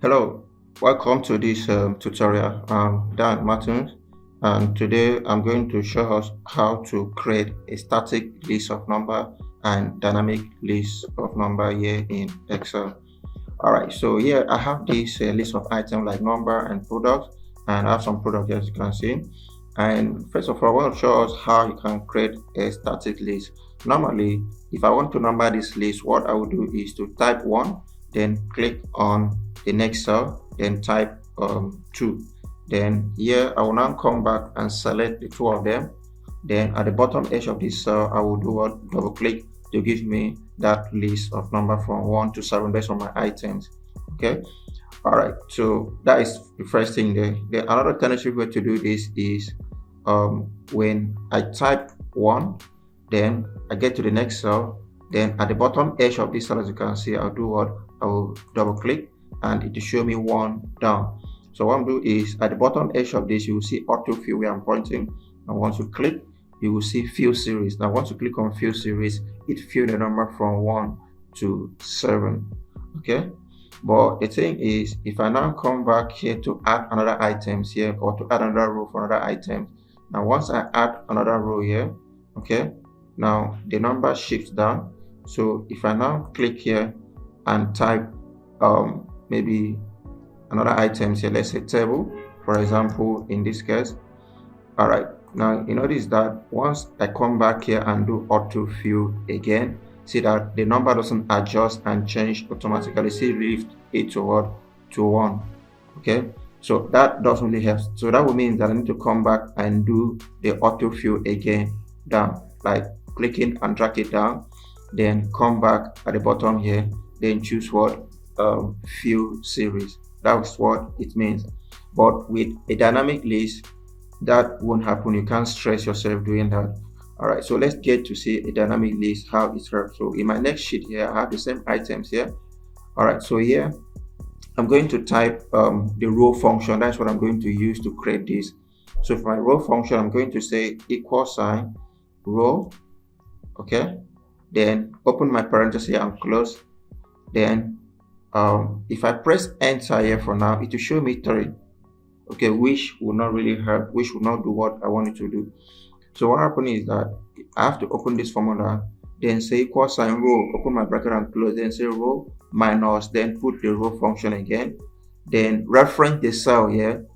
Hello, welcome to this tutorial. I'm Dan Martins, and today I'm going to show us how to create a static list of number and dynamic list of number here in Excel. Alright, so here I have this list of items like number and products, and I have some products as you can see. And first of all, I want to show us how you can create a static list. Normally, if I want to number this list, what I will do is to type 1, then click on the next cell, then type 2. Then here I will now come back and select the two of them. Then at the bottom edge of this cell, I will do what? Double click to give me that list of number from 1 to 7 based on my items. Okay. All right. So that is the first thing there. Then another alternative way to do this is when I type 1, then I get to the next cell. Then at the bottom edge of this cell, as you can see, I'll do what? I will double click and it will show me 1 down. So what I'm doing is at the bottom edge of this, you will see autofill where I'm pointing. And once you click, you will see fill series. Now once you click on fill series, it fills the number from 1 to 7. Okay. But the thing is, if I now come back here to add another items here, or to add another row for another item, now once I add another row here, okay, now the number shifts down. So if I now click here and type maybe another items here, let's say table, for example, in this case. All right, now you notice that once I come back here and do autofill again, see that the number doesn't adjust and change automatically. See, lift it to what? To 1. Okay, so that doesn't really help. So that would mean that I need to come back and do the autofill again down, like clicking and drag it down, then come back at the bottom here, then choose what? Fill series. That's what it means. But with a dynamic list, that won't happen. You can't stress yourself doing that. All right, so let's get to see a dynamic list, how it works. So in my next sheet here, I have the same items here. All right, so here I'm going to type the row function. That's what I'm going to use to create this. So for my row function, I'm going to say equal sign row. Okay, then open my parenthesis and close. Then if I press enter here for now, it will show me 3. Okay, which will not really help, which will not do what I want it to do. So what happens is that I have to open this formula, then say equal sign row, open my bracket and close, then say row minus, then put the row function again, then reference the cell here.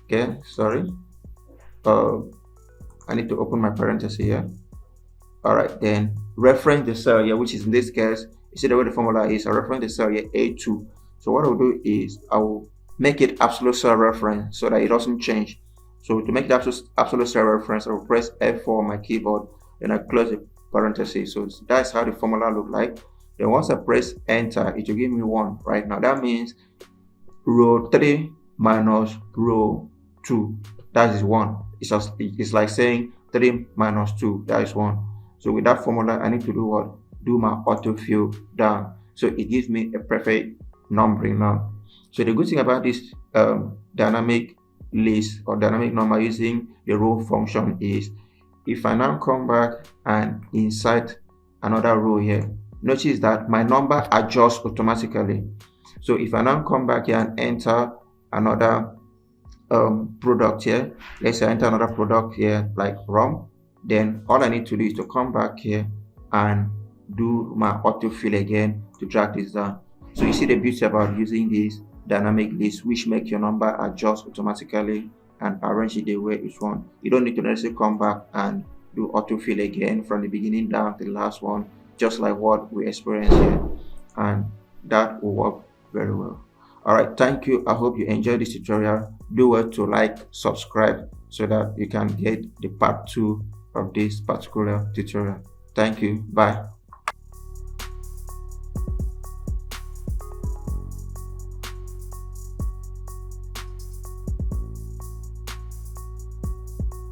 Okay, sorry, I need to open my parenthesis here. All right, then reference the cell here, which is in this case, you see the way the formula is, I reference the cell here A2. So what I'll do is I will make it absolute cell reference so that it doesn't change. So to make it absolute cell reference, I will press F4 on my keyboard, then I close the parenthesis. So that's how the formula look like. Then once I press enter, it will give me 1 right now. That means row 3 minus row 2, that is 1. It's like saying 3 minus 2, that is 1. So with that formula, I need to do what? Do my autofill down. So it gives me a perfect numbering now. So the good thing about this dynamic list or dynamic number using the row function is, if I now come back and insert another row here, notice that my number adjusts automatically. So if I now come back here and enter another product here, let's say I enter another product here like rum, then all I need to do is to come back here and do my autofill again to drag this down. So you see the beauty about using this dynamic list, which make your number adjust automatically and arrange it the way it's want. You don't need to necessarily come back and do autofill again from the beginning down to the last one, just like what we experienced here, and that will work very well. All right, thank you. I hope you enjoyed this tutorial. Do well to like, subscribe, so that you can get the part 2 of this particular tutorial. Thank you. Bye.